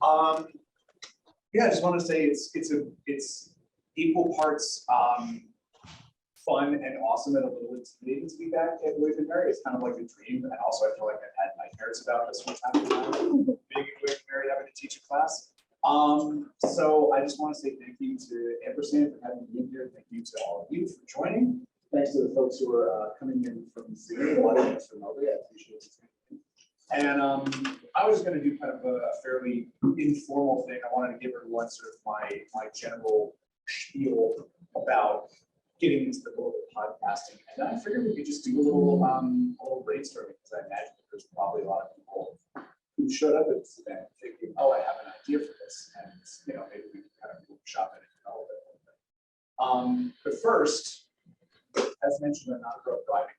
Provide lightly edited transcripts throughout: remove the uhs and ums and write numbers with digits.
Yeah, I just want to say it's equal parts fun and awesome and a little intimidating to be back at William and Mary. It's kind of like a dream, and also I feel like I've had nightmares about this one time being at William and Mary having to teach a class. So I just want to say thank you to Ampersand for having me in here. Thank you to all of you for joining. Thanks to the folks who are coming in from Zoom, watching us remotely. I appreciate it. And I was going to do kind of a fairly informal thing. I wanted to give everyone sort of my general spiel about getting into the world of podcasting. And I figured we could just do a little brainstorming, because I imagine that there's probably a lot of people who showed up at this event thinking, oh, I have an idea for this. And maybe we can kind of workshop it and develop it. But first, as mentioned, I'm not a pro driving.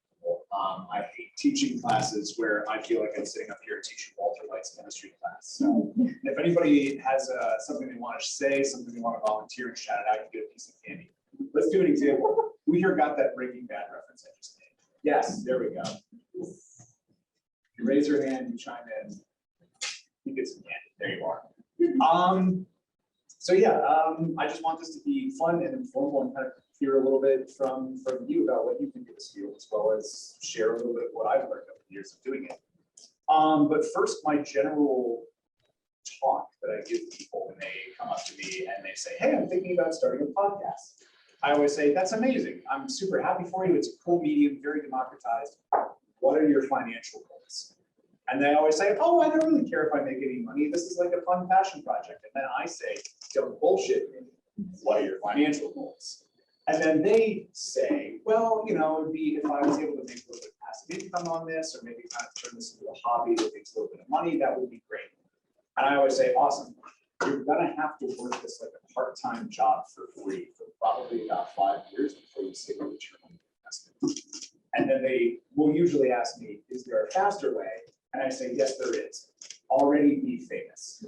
I hate teaching classes where I feel like I'm sitting up here teaching Walter White's chemistry class. So if anybody has something they want to say, something they want to volunteer and shout it out, you get a piece of candy. Let's do an example. We here got that Breaking Bad reference I just made. Yes, there we go. You raise your hand, you chime in, you get some candy. There you are. So yeah, I just want this to be fun and informal and kind of hear a little bit from you about what you think of this field, as well as share a little bit of what I've learned over the years of doing it. But first, my general talk that I give people when they come up to me and they say, hey, I'm thinking about starting a podcast. I always say, that's amazing. I'm super happy for you. It's a cool medium, very democratized. What are your financial goals? And they always say, oh, I don't really care if I make any money. This is like a fun passion project. And then I say, don't bullshit me. What are your financial goals? And then they say, well, it would be if I was able to make a little bit of passive income on this, or maybe kind of turn this into a hobby that makes a little bit of money, that would be great. And I always say, awesome. You're gonna have to work this like a part-time job for free for probably about 5 years before you see a return on investment. And then they will usually ask me, is there a faster way? And I say, yes, there is. Already be famous.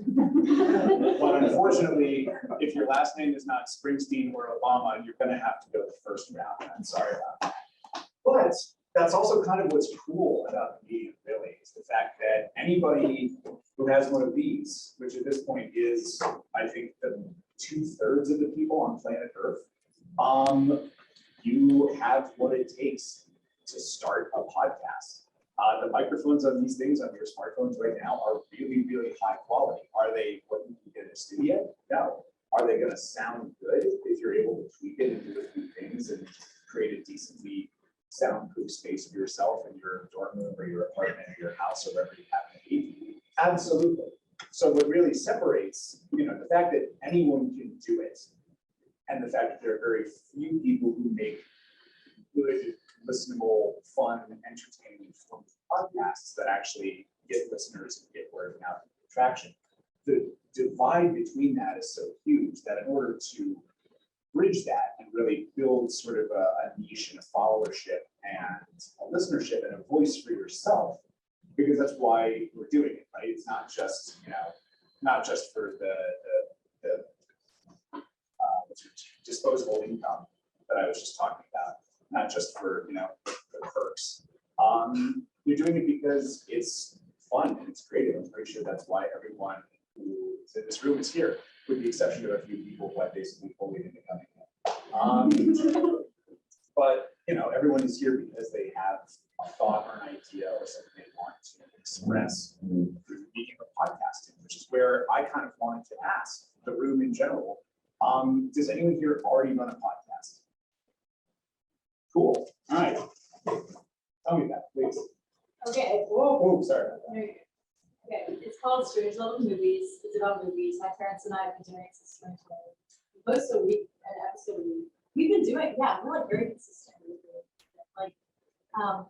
But unfortunately, if your last name is not Springsteen or Obama, you're going to have to go the first round. I'm sorry about that. But that's also kind of what's cool about the medium, really, is the fact that anybody who has one of these, which at this point is, I think, the 2/3 of the people on planet Earth, you have what it takes to start a podcast. The microphones on these things on your smartphones right now are really, really high quality. Are they what you can get in a studio? No. Are they going to sound good if you're able to tweak it and do a few things and create a decently soundproof space for yourself in your dorm room or your apartment or your house or wherever you happen to be? Absolutely. So what really separates, the fact that anyone can do it, and the fact that there are very few people who make good, listenable, fun, entertaining form of podcasts that actually get listeners and get word of mouth traction. The divide between that is so huge that in order to bridge that and really build sort of a niche and a followership and a listenership and a voice for yourself, because that's why we're doing it, right? It's not just, not just for the disposable income that I was just talking about. Not just for the perks. You're doing it because it's fun and it's creative. I'm pretty sure that's why everyone who is in this room is here, with the exception of a few people who I basically bullied into coming in. But everyone is here because they have a thought or an idea or something they want to express through the medium of podcasting, which is where I kind of wanted to ask the room in general. Does anyone here already run a podcast? Cool. All right. Tell me that, please. Okay. Oh, sorry. Okay. It's called Strange Little Movies. It's about movies. My parents and I have been doing it since 2020. We post an episode a week. We've been doing, we're very consistent.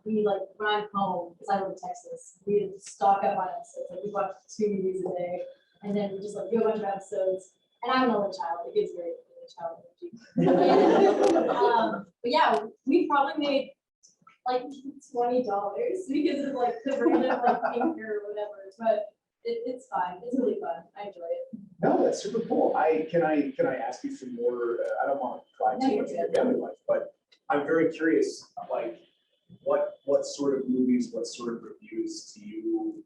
We when I'm home, because I live in Texas, we stock up on episodes. We watch 2 movies a day, and then we just do a bunch of episodes. And I'm an only child. It gets very child energy. But we probably made $20 because of the random anchor or whatever. But it's fine. It's really fun. I enjoy it. No, that's super cool. Can I ask you some more? I don't want to pry too much of your family life, but I'm very curious. What sort of movies, what sort of reviews do you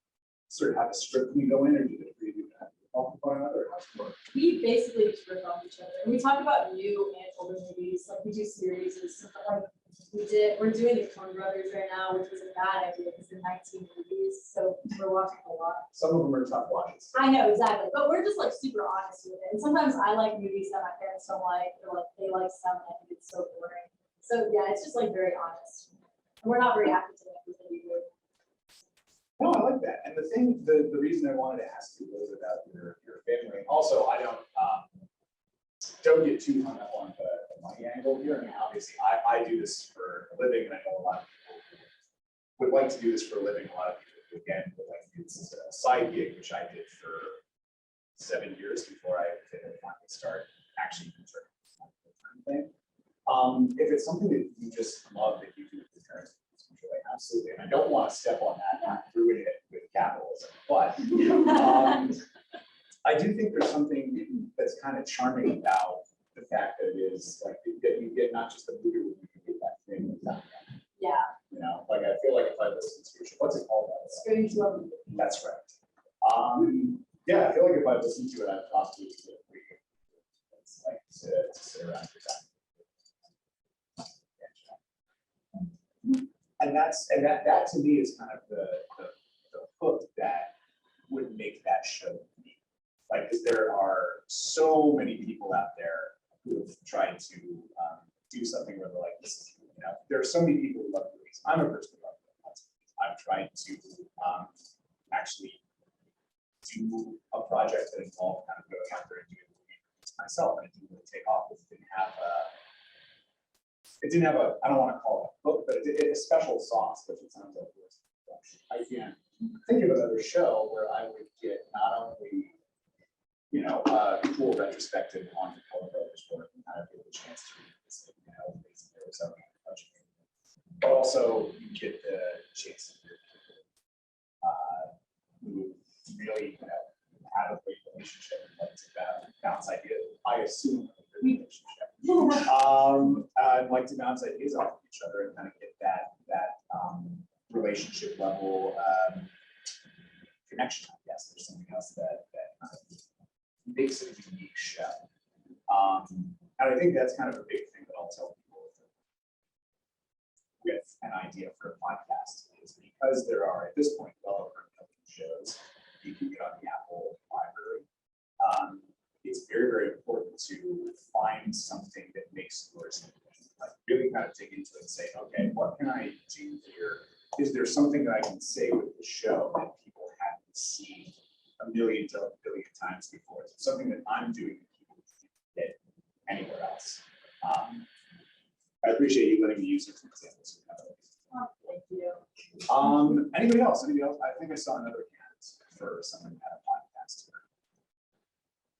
sort of have a script when you go in, or do you preview that? one another? How's it work? We basically just rip off each other. And we talk about new and older movies, like we do series and stuff like we're doing the Coen Brothers right now, which was a bad idea because they're 19 movies, so we're watching a lot. Some of them are tough watches. I know, exactly, but we're just like super honest with it. And sometimes I like movies that my parents don't like, or like they like some, and I think it's so boring. So yeah, it's just like very honest. And we're not very academic with it either. No, I like that. And the reason I wanted to ask you was about your family. Also, I don't get too hung up on the money angle here. I mean, obviously, I do this for a living, and I know a lot of people who would like to do this for a living. A lot of people, who, again, would like to do this as a side gig, which I did for 7 years before I finally start actually considering this kind of thing. If it's something that you just love that you do with your parents, absolutely. And I don't want to step on that and ruin it with capitalism, but I do think there's something that's kind of charming about the fact that it is like that you get not just a movie review, you get that thing with that. Yeah. You know, like I feel like if I listen to your, what's it called? Strange Love. That's right. Yeah, I feel like if I listen to it, I'd probably it's like to sit around your back. And that to me is kind of the hook that would make that show unique. Like, because there are so many people out there who have tried to do something where they're like, this is, you know, there are so many people who love movies. I'm a person who loves movies. I've tried to actually do a project that involved kind of going out there and doing movies myself, and it didn't really take off because it didn't have a, I don't want to call it a book, but it a special sauce, which it sounds like. I can't think of another show where I would get not only, you know, a cool retrospective on the Coen Brothers work and kind of get a chance to read this, you know, there was something but also you get the chance to hear people who really, you know, have a great relationship and like to bounce ideas. I assume a good relationship. I'd like to bounce ideas off of each other and kind of get that relationship level connection. I guess there's something else that kind of makes it a unique show. And I think that's kind of a big thing that I'll tell people with an idea for a podcast is because there are at this point well over a million shows you can get on the Apple library. It's very, very important to find something that makes yours like really kind of dig into it and say, okay, what can I do here? Is there something that I can say with the show that people haven't seen a million times before? Is it something that I'm doing that people can't get anywhere else? I appreciate you letting me use it as an example. Oh, thank you. Anybody else? Anybody else? I think I saw another hand for someone who had a podcast here.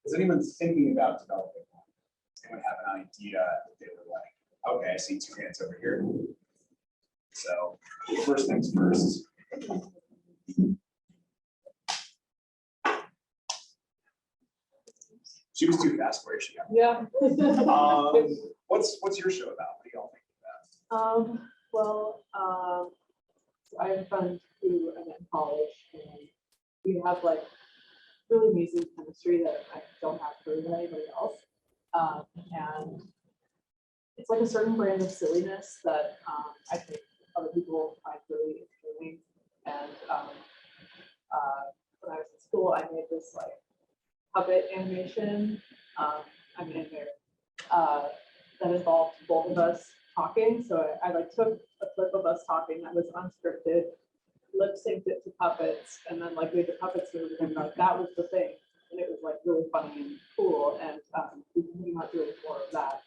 Is anyone thinking about developing one? Does anyone have an idea that they were like, okay, I see 2 hands over here. So first things first. She was too fast for you. Yeah. What's your show about? What do y'all think about? So I have a friend who I met in college, and we have like really amazing chemistry that I don't have for anybody else. And it's like a certain brand of silliness that I think other people find really entertaining. And when I was in school, I made this like puppet animation. I'm an animator that involved both of us talking. So I like took a clip of us talking that was unscripted, lip synced it to puppets, and then like made the puppets move, and like that was the thing. And it was like really funny and cool. And we're not doing more of that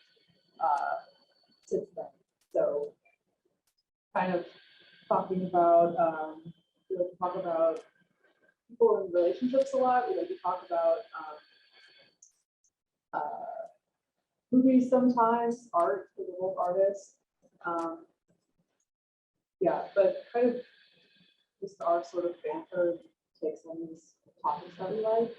since then. So kind of talking about we like to talk about people in relationships a lot. We like to talk about movies sometimes, art for the both artists. Yeah, but kind of just our sort of banter takes on these topics that we like.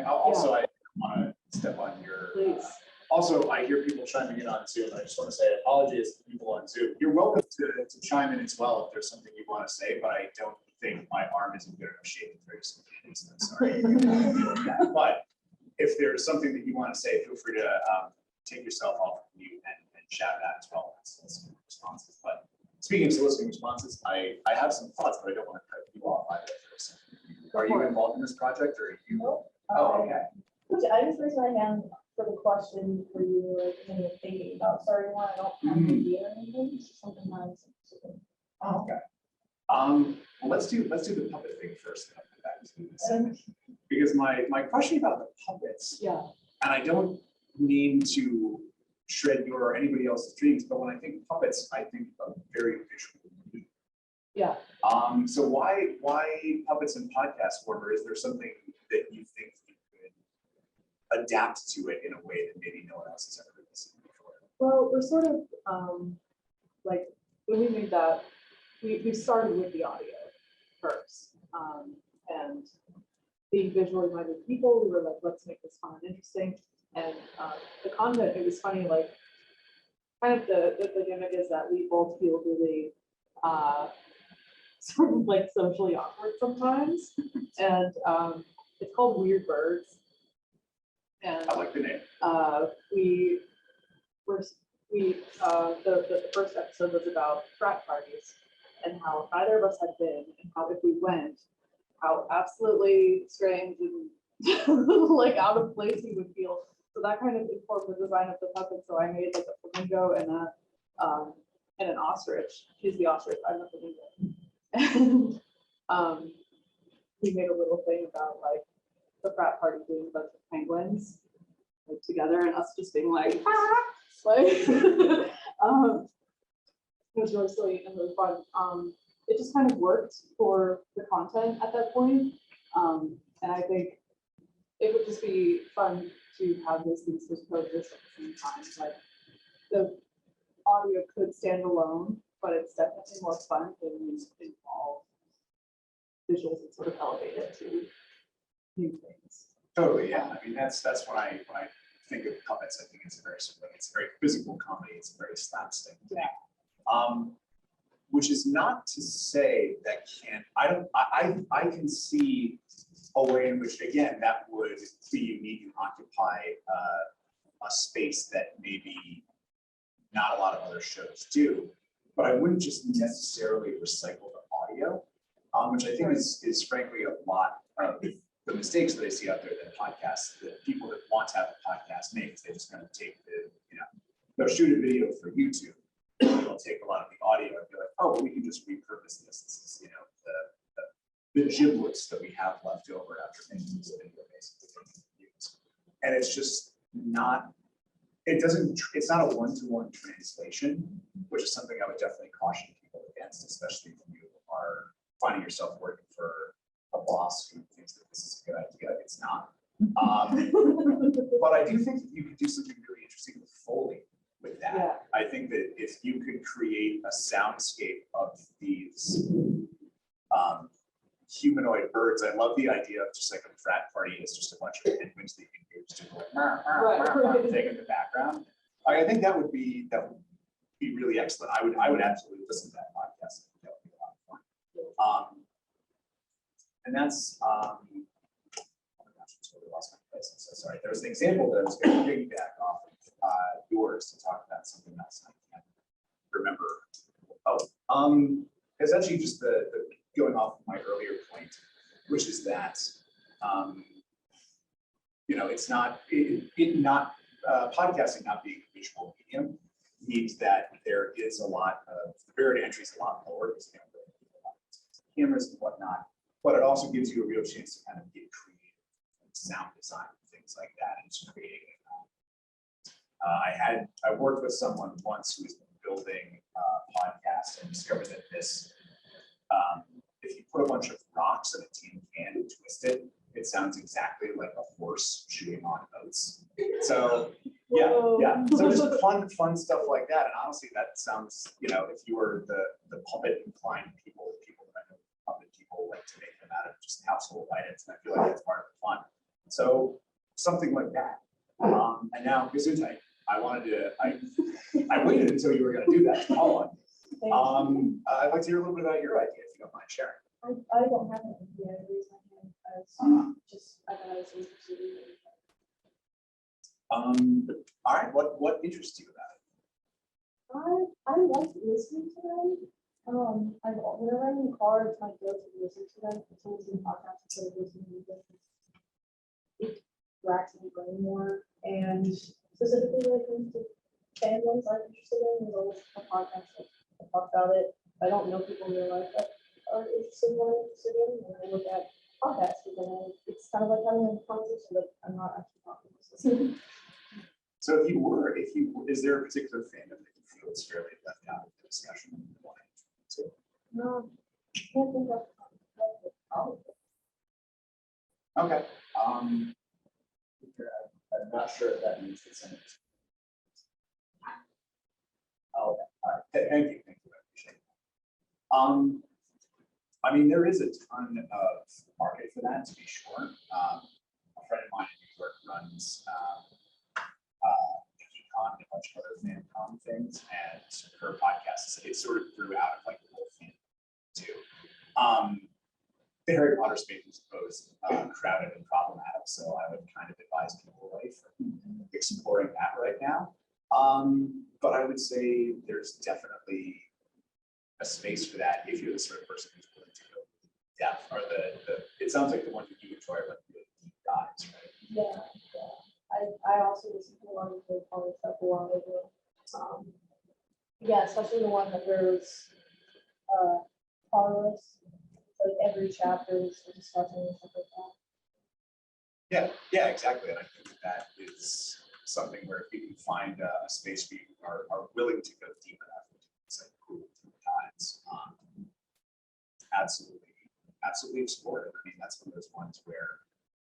Also, I want to step on your. Please. Also, I hear people chiming in on Zoom. I just want to say apologies to people on Zoom. You're welcome to chime in as well if there's something you want to say, but I don't think my arm is in good enough shape to throw you some candies, so sorry. You have to deal with that. But if there's something that you want to say, feel free to take yourself off of mute and shout it out as well. Soliciting responses. But speaking of soliciting responses, I have some thoughts, but I don't want to cut you off either. Are you involved in this project, or are you? Nope. Oh, okay. I just raised my hand for the question for you, like, when you're thinking about starting one, I don't have an idea or anything, it's just something nice. Oh, okay. Well, let's do the puppet thing first, and I'll come back to this second. Because my question about the puppets, Yeah. and I don't mean to shred your or anybody else's dreams, but when I think puppets, I think of very visual. Yeah. So why puppets in podcast form, or is there something that you think you could adapt to it in a way that maybe no one else has ever seen before? Well, we're sort of like when we made that, we started with the audio first, and being visually minded people, we were like, let's make this fun and interesting. And the content, it was funny, like kind of the gimmick is that we both feel really sort of like socially awkward sometimes, and it's called Weird Birds. And I like the name. the first episode was about frat parties and how neither of us had been, and how if we went, how absolutely strange and like out of place we would feel. So that kind of informed the design of the puppet. So I made like a flamingo and an ostrich. She's the ostrich, I'm the flamingo. And we made a little thing about like the frat party being a bunch of penguins like together, and us just being like, like it was really silly and really fun. It just kind of worked for the content at that point. And I think it would just be fun to have those things just coexist at the same time. Like the audio could stand alone, but it's definitely more fun when you involve visuals and sort of elevate it to new things. Totally, yeah. I mean, that's when I think of puppets, I think it's a very physical comedy. It's a very slapstick thing. Which is not to say that I can see a way in which, again, that would be unique and occupy a space that maybe not a lot of other shows do. But I wouldn't just necessarily recycle the audio, which I think is frankly a lot of the mistakes that I see out there that podcasts, that people that want to have a podcast make. They just kind of take they'll shoot a video for YouTube. They'll take a lot of the audio and be like, oh, well, we can just repurpose this. This is, the giblets that we have left over after making this video basically. And it's just not, it's not a one-to-one translation, which is something I would definitely caution people against, especially if you are finding yourself working for a boss who thinks that this is a good idea. It's not. But I do think that you could do something really interesting with Foley with that. Yeah. I think that if you could create a soundscape of these humanoid birds, I love the idea of just like a frat party is just a bunch of penguins that you can hear just doing like thing in the background. I think that would be really excellent. I would absolutely listen to that podcast. That would be a lot of fun. And that's oh my gosh, I totally lost my place. I'm so sorry. There was an example that I was going to piggyback off of yours to talk about something else. I can't remember. It's actually just the going off of my earlier point, which is that it's not podcasting not being a visual medium means that there is a lot of the barrier to entry is a lot lower because cameras and whatnot, but it also gives you a real chance to kind of get creative, like sound design and things like that, and just creating. I worked with someone once who was building a podcast and discovered that this, if you put a bunch of rocks in a tin can and twist it, it sounds exactly like a horse chewing on oats. So yeah. So just fun stuff like that. And honestly, that sounds, if you were the puppet inclined people that I know, puppet people like to make them out of just household items, and I feel like that's part of the fun. So something like that. And now, Gesundheit, I waited until you were going to do that to call on. I'd like to hear a little bit about your idea, if you don't mind sharing. I don't have an idea, I raised my hand as, just, I thought I was interested in it. All right, what interests you about it? I like listening to them. Whenever I'm in the car, it's my go-to to listen to them. It's always in podcasts instead of listening to music. It racks my brain more. And specifically when it comes to fandoms I'm interested in, there's always a podcast that talk about it. I don't know people in real life that are interested in what I'm interested in. And I look at podcasts because it's kind of like having a conversation, but I'm not actually talking. So is there a particular fandom that you feel is fairly left out of the discussion? No, can't think of. Okay. I'm not sure if that means the same. Oh, okay. All right. Thank you. I appreciate it. I mean, there is a ton of market for that, to be sure. A friend of mine in New York runs Con and a bunch of other fan con things, and her podcast it sort of grew out of like the whole fan too. The Harry Potter space is both crowded and problematic, so I would kind of advise people away from exploring that right now. But I would say there's definitely a space for that if you're the sort of person who's willing to go depth, or it sounds like the one that you enjoy are like the deep dives, right? Yeah. I also listened to a lot of the Poly stuff a while ago. Yeah, especially the one that there's Carlos. Like every chapter is a discussion and stuff like that. Yeah, exactly. And I think that is something where if you can find a space where you are willing to go deep enough into these like cool times, absolutely explore it. I mean, that's one of those ones where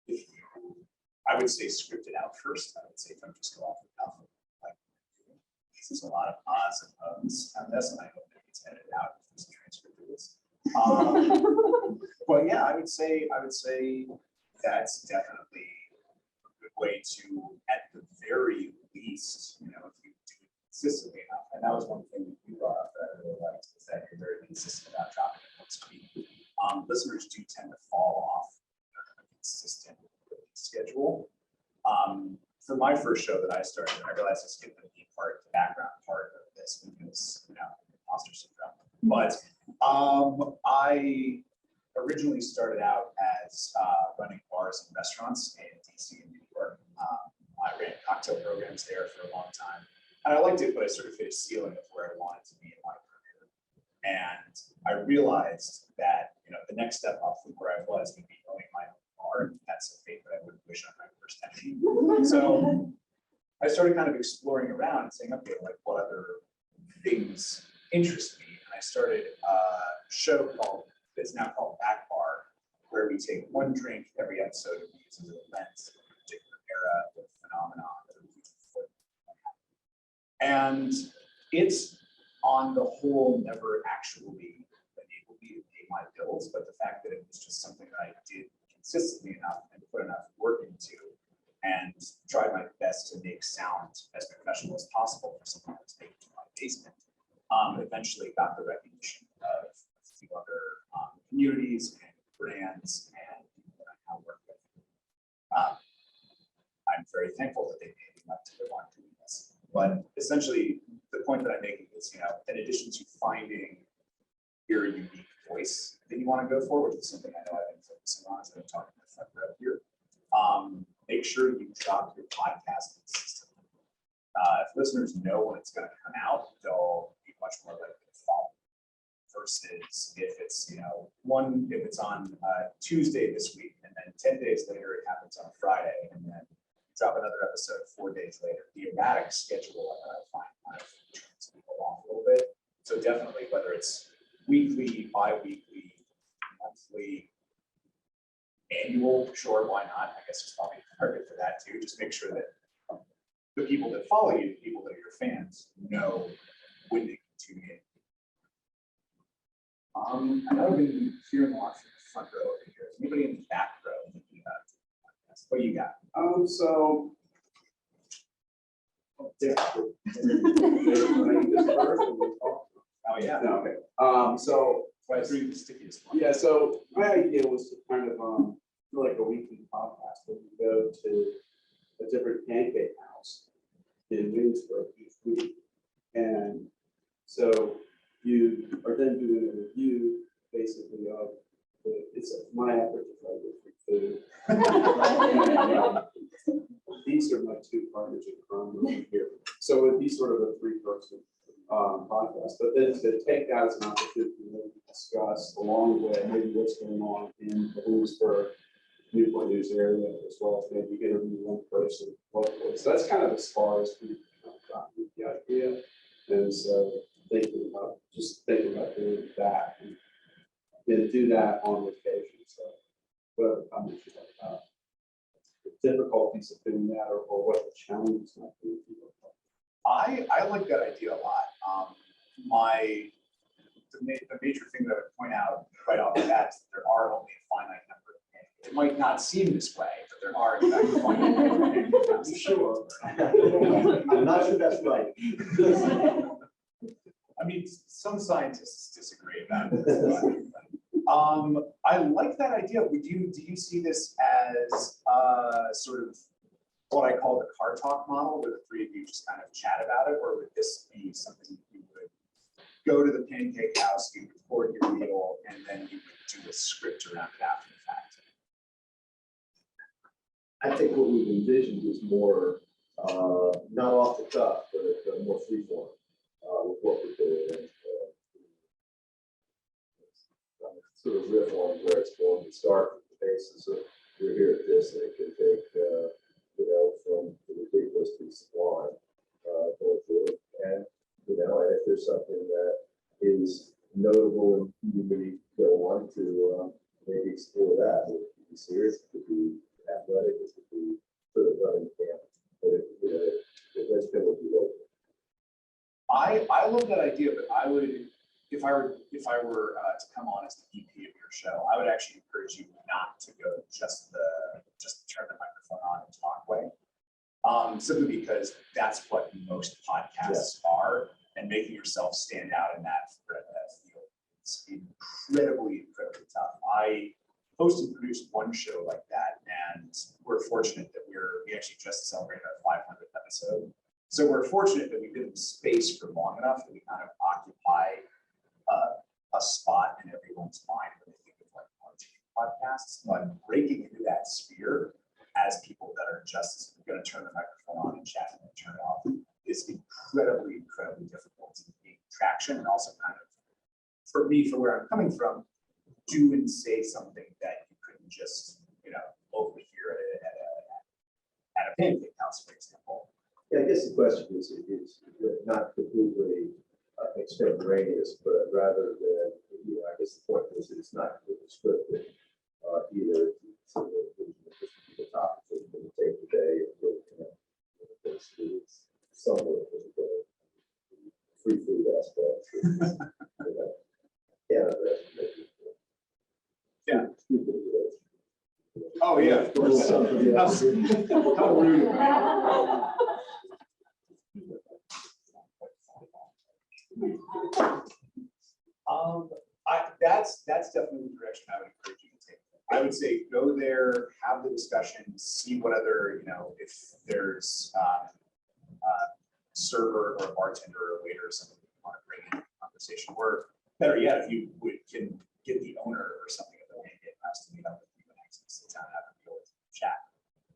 if you, I would say script it out first. I would say don't just go off the cuff. Like, this is a lot of ahs and ums on this, and I hope that gets edited out if there's a transcript of this. But yeah, I would say that's definitely a good way to, at the very least, if you do it consistently enough. And that was one thing that you brought up that I really liked, is that you're very consistent about dropping it once a week. Listeners do tend to fall off a consistent schedule. For my first show that I started, I realized I skipped the background part of this because imposter syndrome. But I originally started out as running bars and restaurants in DC and New York. I ran cocktail programs there for a long time, and I liked it, but I sort of hit a ceiling of where I wanted to be in my career. And I realized that the next step up from where I was would be owning my own bar. That's a fate that I wouldn't wish on my worst enemy. So I started kind of exploring around and saying, okay, like what other things interest me. And I started a show that's now called Back Bar, where we take one drink every episode and use as a lens of a particular era or phenomenon. And it's on the whole never actually enabled me to pay my bills, but the fact that it was just something that I did consistently enough and put enough work into and tried my best to make sound as professional as possible for someone who's making in my basement, eventually got the recognition of a few other communities and brands and people that I now work with. I'm very thankful that they made me up to the one doing this. But essentially, the point that I'm making is, in addition to finding your unique voice that you want to go for, which is something I know I've been focusing on as I'm talking to the front row here, make sure you drop your podcast consistently. If listeners know when it's going to come out, they'll be much more likely to follow. Versus if it's if it's on Tuesday this week, and then 10 days later it happens on a Friday, and then drop another episode 4 days later. The erratic schedule I find kind of turns people off a little bit. So definitely, whether it's weekly, bi-weekly, monthly, annual, sure, why not? I guess there's probably a market for that too. Just make sure that the people that follow you, the people that are your fans, know when they can tune in. I know I've been hearing a lot from the front row over here. Is anybody in the back row thinking about it? What do you got? Oh yeah. Oh yeah. No, okay. So But I agree with the stickiest one. Yeah, so my idea was to kind of, do like a weekly podcast, where we go to a different pancake house in Williamsburg each week. And so you are then doing a review, basically, of it's my effort to try to get free food. And, these are my two partners in crime over here. So it would be sort of a three-person podcast, but then to take that as an opportunity to really discuss along the way maybe what's going on in the Williamsburg, Newport News area, as well as maybe interview one person locally. So that's kind of as far as we've gotten with the idea. And so thinking about doing that and then do that on location. So whatever comments you have about the difficulties of doing that or what the challenges might be. I like that idea a lot. The major thing that I would point out right off the bat is that there are only a finite number of candidates. It might not seem this way, but there are in fact a finite number of candidates. Sure. I'm not sure that's right. I mean, some scientists disagree about it. I like that idea. Do you see this as sort of what I call the car talk model, where the three of you just kind of chat about it, or would this be something you would go to the pancake house, you record your meal, and then you would do a script around it after the fact? I think what we've envisioned is more, not off the cuff, but more freeform with what we're doing. And, sort of riff on where it's going to start with the basis of we're here at this, and it can take, from the ridiculous to the sublime, going through it. And, and if there's something that is notable and you really go on to maybe explore that, it could be serious, it could be athletic, it could be sort of running camp, but that's going to be local. I love that idea, but I would, if I were to come on as the VP of your show, I would actually encourage you not to go just turn the microphone on and talk way. Simply because that's what most podcasts are, and making yourself stand out in that field is incredibly tough. I hosted and produced one show like that, and we're fortunate that we actually just celebrated our 500th episode. So we're fortunate that we've been in space for long enough that we kind of occupy a spot in everyone's mind when they think of like podcasts. But breaking into that sphere as people that are just going to turn the microphone on and chat and then turn it off is incredibly difficult to gain traction, and also kind of, for me, for where I'm coming from, do and say something that you couldn't just, overhear at a pancake house, for example. Yeah, I guess the question is not completely extemporaneous, but rather than, I guess the point is that it's not completely scripted either. So the topics that we're going to take today and really connect with those students somewhat with the free food aspect. Yeah. Stupid. Oh yeah, of course. How rude of me. That's definitely the direction I would encourage you to take. I would say go there, have the discussion, see what other, if there's a server or a bartender or a waiter or something you want to bring in the conversation, or better yet, if you can get the owner or something of the pancake house to meet up with you and actually sit down and have a meal with you and chat.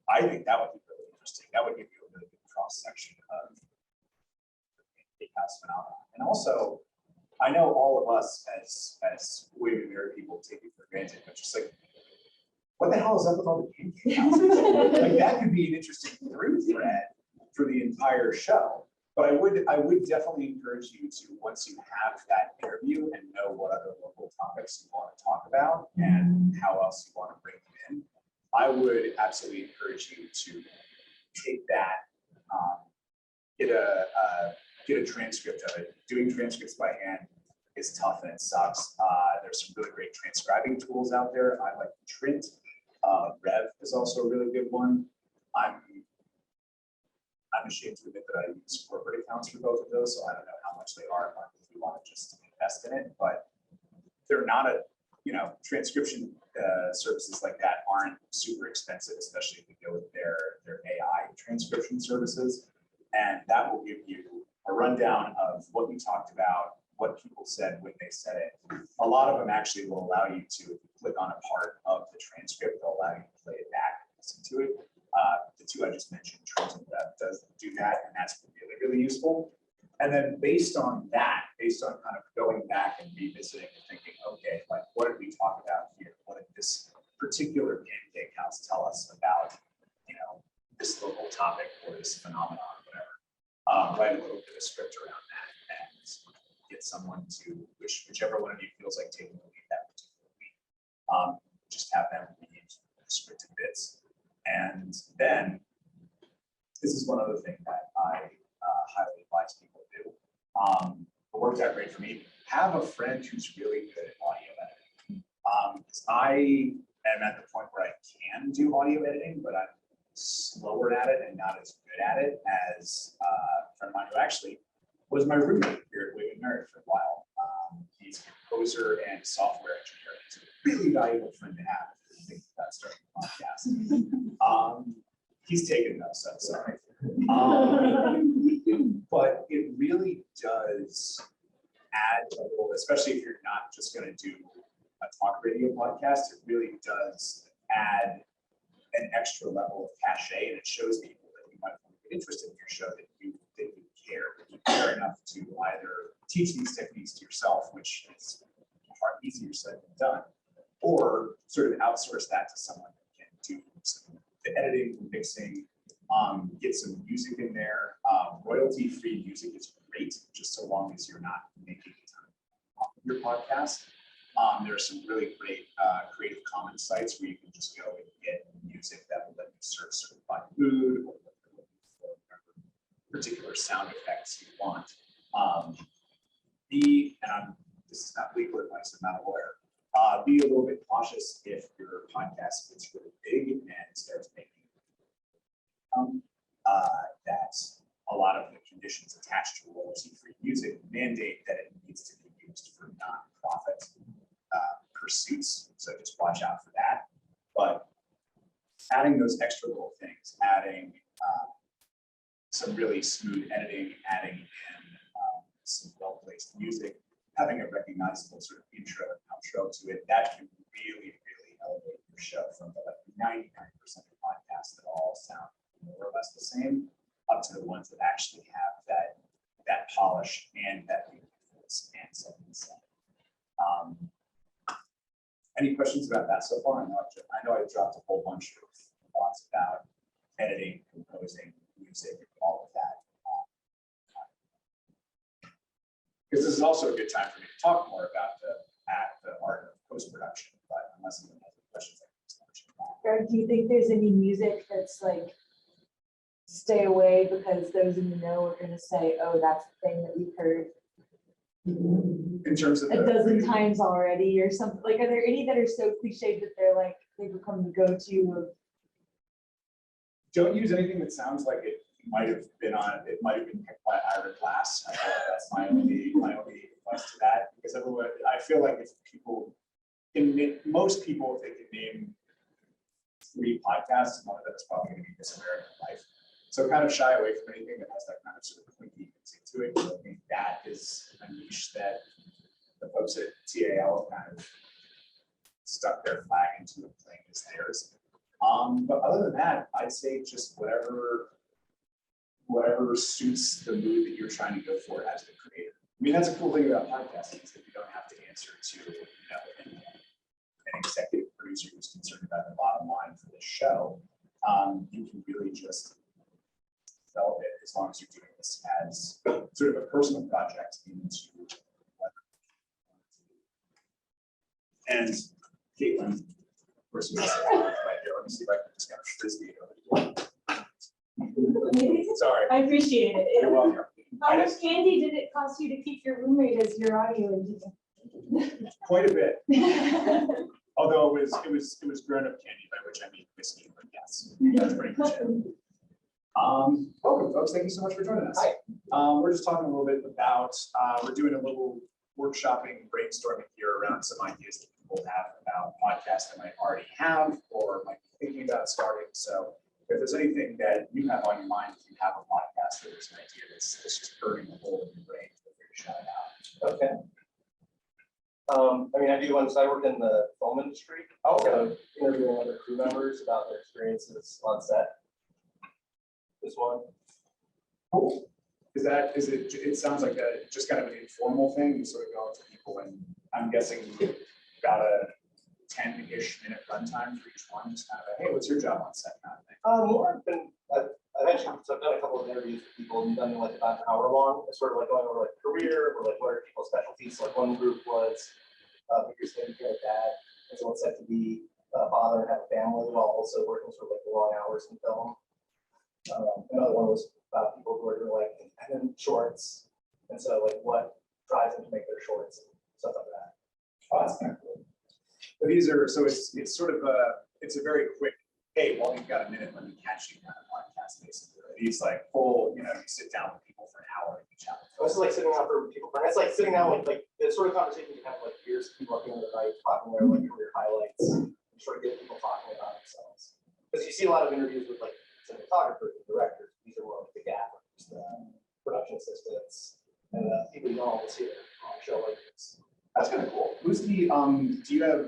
I think that would be really interesting. That would give you a really good cross section of the pancake house phenomenon. And also, I know all of us as women married people take it for granted, but just like, what the hell is up with all the pancake houses? Like, that could be an interesting through thread for the entire show. But I would definitely encourage you to, once you have that interview and know what other local topics you want to talk about and how else you want to bring them in, I would absolutely encourage you to take that, get a transcript of it. Doing transcripts by hand is tough and it sucks. There's some really great transcribing tools out there. I like Trint. Rev is also a really good one. I'm ashamed to admit that I use corporate accounts for both of those, so I don't know how much they are if you want to just invest in it. But they're not a, transcription services like that aren't super expensive, especially if you go with their AI transcription services. And that will give you a rundown of what we talked about, what people said when they said it. A lot of them actually will allow you to, if you click on a part of the transcript, they'll allow you to play it back, listen to it. The two I just mentioned, Transit Web does do that, and that's really, really useful. And then based on that, based on kind of going back and revisiting and thinking, okay, like what did we talk about here? What did this particular pancake house tell us about, this local topic or this phenomenon, whatever? Write a little bit of script around that and get someone to, whichever one of you feels like taking the lead that particular week, just have them read the scripted bits. And then, this is one other thing that I highly advise people do. It worked out great for me. Have a friend who's really good at audio editing. I am at the point where I can do audio editing, but I'm slower at it and not as good at it as a friend of mine who actually was my roommate here at William & Mary for a while. He's a composer and software engineer. He's a really valuable friend to have if you think about starting a podcast. He's taken notes, so sorry. But it really does add a little, especially if you're not just going to do a talk radio podcast, it really does add an extra level of cachet, and it shows people that you might be interested in your show, that you care enough to either teach these techniques to yourself, which is easier said than done, or sort of outsource that to someone that can do the editing, the mixing, get some music in there. Royalty-free music is great, just so long as you're not making a ton off of your podcast. There are some really great Creative Commons sites where you can just go and get music that will let you search certified mood or particular sound effects you want. This is not legal advice, I'm not a lawyer. Be a little bit cautious if your podcast gets really big and starts making that a lot of the conditions attached to royalty-free music mandate that it needs to be used for nonprofit pursuits. So just watch out for that. But adding those extra little things, adding some really smooth editing, adding in some well-placed music, having a recognizable sort of intro and outro to it, that can really, really elevate your show from the 99% of podcasts that all sound more or less the same, up to the ones that actually have that polish and that voice and something to say. Any questions about that so far? I know I dropped a whole bunch of thoughts about editing, composing, music, all of that. Because this is also a good time for me to talk more about the art of post-production, but unless anyone has any questions, I can just Or do you think there's any music that's like, stay away because those in the know are gonna say, oh, that's the thing that we've heard in terms of a dozen times already or something? Like, are there any that are so cliched that they're like, they become the go-to of? Don't use anything that sounds like it might have been picked by Ira Glass. I feel like that's my only advice to that, because everyone, I feel like if most people, if they can name 3 podcasts, one of them is probably going to be This American Life. So kind of shy away from anything that has that kind of sort of clinky music to it. I think that is a niche that the folks at TAL have kind of stuck their flag into and claim as theirs. But other than that, I'd say just whatever suits the mood that you're trying to go for as the creator. I mean, that's a cool thing about podcasting, is that you don't have to answer to an executive producer who's concerned about the bottom line for the show. You can really just develop it as long as you're doing this as sort of a personal project into whatever. And Caitlin, of course, you right here. Let me see if I can just kind of frisbee it over. Sorry. I appreciate it. You're welcome. How much candy did it cost you to keep your roommate as your audio engineer? Quite a bit. Although it was grown-up candy, by which I mean whiskey, but yes, that's pretty much it. Welcome, folks. Thank you so much for joining us. Hi. We're just talking a little bit about, we're doing a little workshopping, brainstorming here around some ideas that people have about podcasts that might already have or might be thinking about starting. So if there's anything that you have on your mind, if you have a podcast or there's an idea that's just burning a hole in your brain, feel free to shout it out. Okay. I mean, I do one, so I work in the film industry. So interviewing other crew members about their experiences on set. This one. Cool. Is it sounds like just kind of an informal thing, you sort of go up to people and I'm guessing about a 10-ish minute runtime for each one, just kind of a, hey, what's your job on set kind of thing? More I've actually, so I've done a couple of interviews with people and done them like about an hour long. It's sort of like going over like career or like what are people's specialties. So like one group was figures taking care of dad, and someone said to be a father and have a family while also working sort of like the long hours in film. Another one was about people who are doing like independent shorts, and so like what drives them to make their shorts and stuff like that. Oh, that's kind of cool. But these are, so it's sort of it's a very quick, hey, well, you've got a minute, let me catch you kind of podcast basically. These like full, you sit down with people for an hour and each hour. This is like sitting down for people. It's like sitting down with like the sort of conversation you have like years of people at the end of the night talking their like career highlights and sort of get people talking about themselves. Because you see a lot of interviews with like cinematographers and directors. These are more like the gaffers, the production assistants, and the people you don't always see on a show like this. That's kind of cool. Who's the, do you have,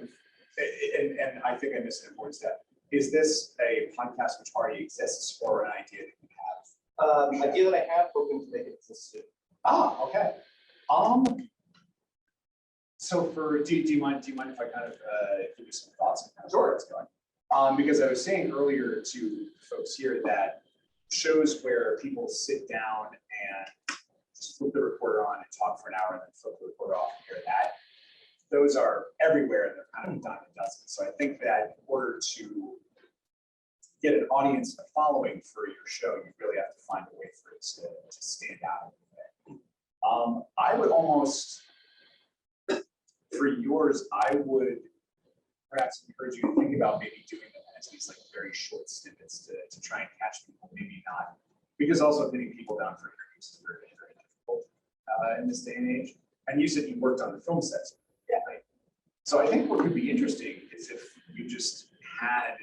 and I think I missed an important step. Is this a podcast which already exists or an idea that you have? Idea that I have, hoping to make it exist soon. Ah, okay. So do you mind if I kind of give you some thoughts on kind of where it's going? Because I was saying earlier to folks here that shows where people sit down and just flip the recorder on and talk for an hour and then flip the recorder off and hear that, those are everywhere and they're kind of a dime a dozen. So I think that in order to get an audience, a following for your show, you really have to find a way for it to stand out. I would almost, for yours, I would perhaps encourage you to think about maybe doing them as these like very short snippets to try and catch people, maybe not, because also pinning people down for interviews is very, very difficult in this day and age. And you said you worked on the film sets. Yeah. Right? So I think what could be interesting is if you just had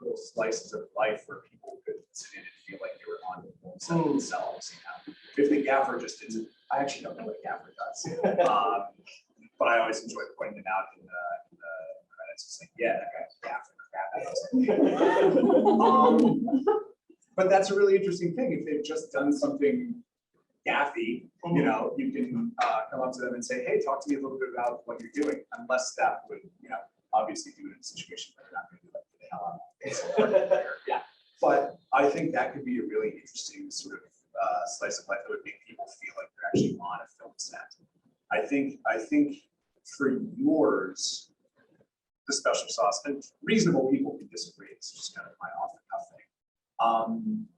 little slices of life where people could sit in and feel like they were on the film set themselves. If the gaffer just isn't, I actually don't know what a gaffer does, but I always enjoy pointing them out in the credits. It's like, yeah, that guy's gaffer. But that's a really interesting thing. If they've just done something gaffy, you can come up to them and say, hey, talk to me a little bit about what you're doing, unless that would, obviously do it in a situation where they're not going to do that for the hell out of it. Yeah. But I think that could be a really interesting sort of slice of life that would make people feel like they're actually on a film set. I think for yours, the special sauce, and reasonable people can disagree, it's just kind of my off the cuff thing.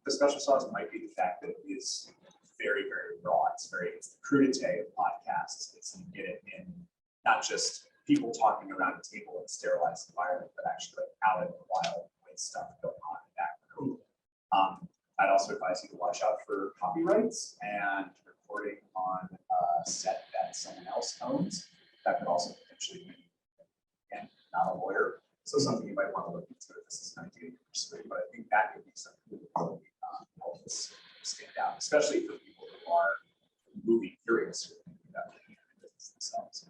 The special sauce might be the fact that it is very, very raw. It's the crudité of podcasts. It's you get it in not just people talking around a table in a sterilized environment, but actually like out in the wild with stuff going on in the background. I'd also advise you to watch out for copyrights and recording on a set that someone else owns. That could also potentially be, again, not a lawyer, so something you might want to look into if this is an idea you're pursuing, but I think that could be something that would probably help us stand out, especially for people who are movie curious about the business themselves.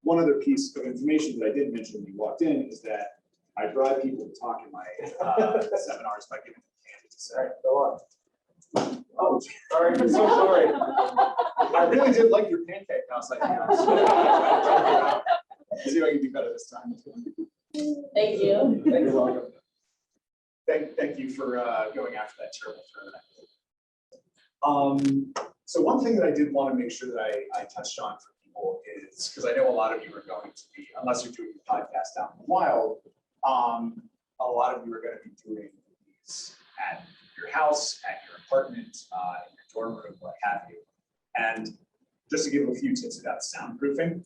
One other piece of information that I did mention when you walked in is that I drive people to talk in my seminars by giving them candy to say. All right, go on. Oh, Sorry, I'm so sorry. I really did like your pancake house idea. See if I can do better this time. Thank you. You're welcome. Thank you for going after that terrible tournament. So one thing that I did want to make sure that I touched on for people is, because I know a lot of you are going to be, unless you're doing a podcast out in the wild, a lot of you are going to be doing these at your house, at your apartment, in your dorm room, what have you. And just to give a few tips about soundproofing,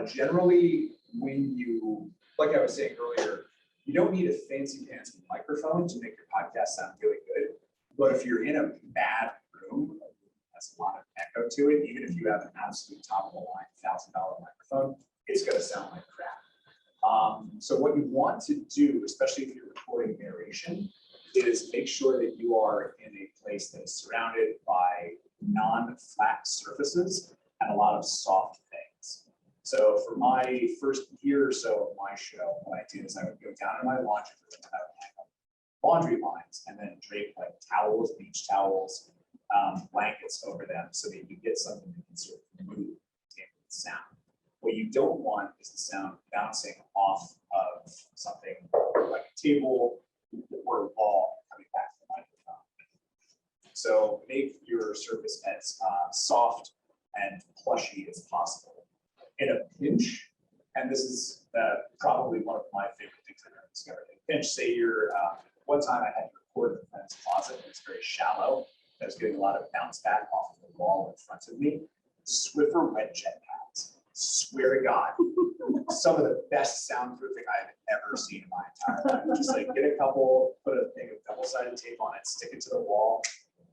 generally when you, like I was saying earlier, you don't need a fancy microphone to make your podcast sound really good. But if you're in a bad room, that's a lot of echo to it, even if you have an absolute top of the line $1,000 microphone, it's gonna sound like crap. So what you want to do, especially if you're recording narration, is make sure that you are in a place that is surrounded by non-flat surfaces and a lot of soft things. So for my first year or so of my show, what I did is I would go down in my laundry room and I would hang up laundry lines and then drape like towels, beach towels, blankets over them so that you get something that can sort of move the sound. What you don't want is the sound bouncing off of something like a table or a wall coming back to the microphone. So make your surface as soft and plushy as possible. In a pinch, and this is probably one of my favorite things I've ever discovered. In a pinch, say you're, one time I had to record in a friend's closet, it was very shallow. I was getting a lot of bounce back off of the wall in front of me. Swiffer wet jet pads. Swear to God, some of the best soundproofing I've ever seen in my entire life. Just like get a couple, put a thing of double-sided tape on it, stick it to the wall.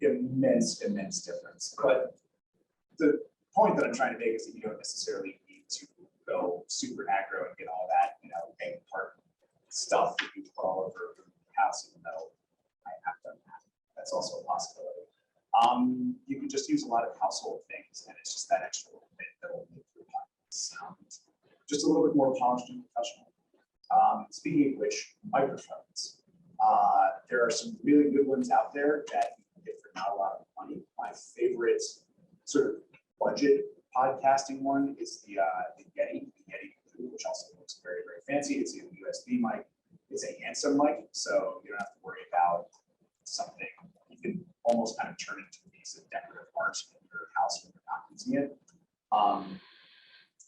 Immense difference. But the point that I'm trying to make is that you don't necessarily need to go super aggro and get all that, egg part stuff that you put all over the house, even though I have done that. That's also a possibility. You can just use a lot of household things, and it's just that extra little bit that will make your podcast sound just a little bit more polished and professional. Speaking of which, microphones. There are some really good ones out there that you can get for not a lot of money. My favorite sort of budget podcasting one is the Yeti, which also looks very, very fancy. It's a USB mic. It's a handsome mic, so you don't have to worry about something. You can almost kind of turn it into a piece of decorative art in your house when you're not using it.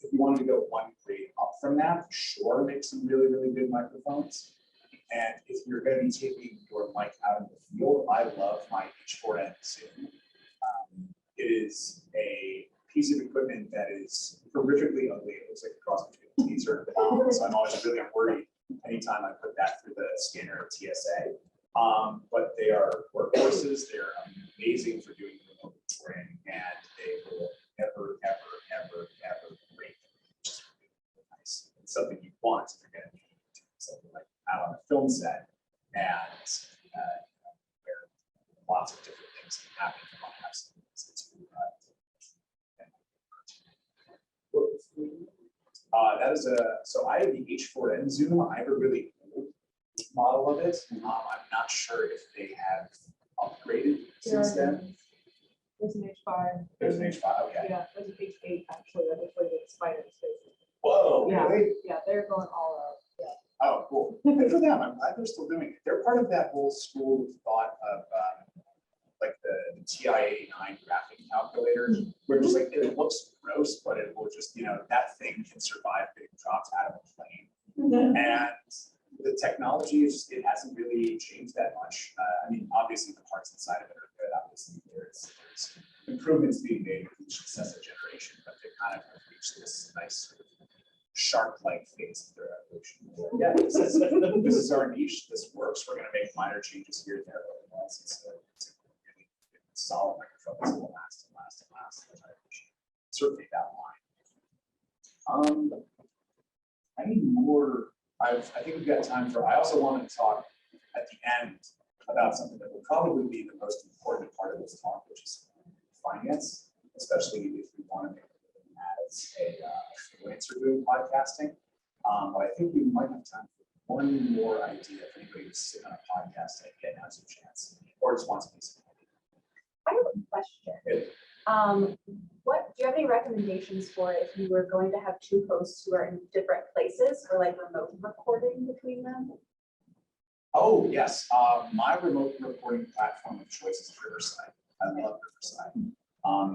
If you wanted to go one grade up from that, sure, make some really, really good microphones. And if you're going to be taking your mic out in the field, I love my H4n Zoom. It is a piece of equipment that is horrifically ugly. It looks like a cross between a teaser and a bomb. So I'm always really worried anytime I put that through the scanner at TSA. But they are workhorses. They're amazing for doing remote recording, and they will never break. Which is really nice. It's something you want if you're going to be doing something like out on a film set, and where lots of different things can happen. You want to have something that is so I have the H4n Zoom. I have a really old model of it. I'm not sure if they have upgraded since then. There's an H5. There's an H5, okay. Yeah, there's an H8 actually, that looks like it's spider space. Whoa, Yeah. really? Yeah, they're going all out. Yeah. Oh, cool. Good for them. I'm glad they're still doing it. They're part of that whole school of thought of like the TI-89 graphing calculator, where just like it looks gross, but it will just, that thing can survive getting dropped out of a plane. And the technology is, it hasn't really changed that much. I mean, obviously the parts inside of it are good. Obviously there's improvements being made with each successive generation, but they kind of have reached this nice sort of shark-like phase of their evolution. Yeah, this is our niche. This works. We're going to make minor changes here and there, but otherwise it's a really solid microphone that's going to last and last and last. Which I appreciate. Certainly that line. I need more. I think we've got time for. I also wanted to talk at the end about something that will probably be the most important part of this talk, which is finance, especially if we want to make it as a freelancer doing podcasting. But I think we might have time for one more idea if anybody who's sitting on a podcast and getting out some chance or just wants to be some. I have a question. What do you have any recommendations for if you were going to have two hosts who are in different places for like remote recording between them? Oh, yes. My remote recording platform of choice is Riverside. I love Riverside.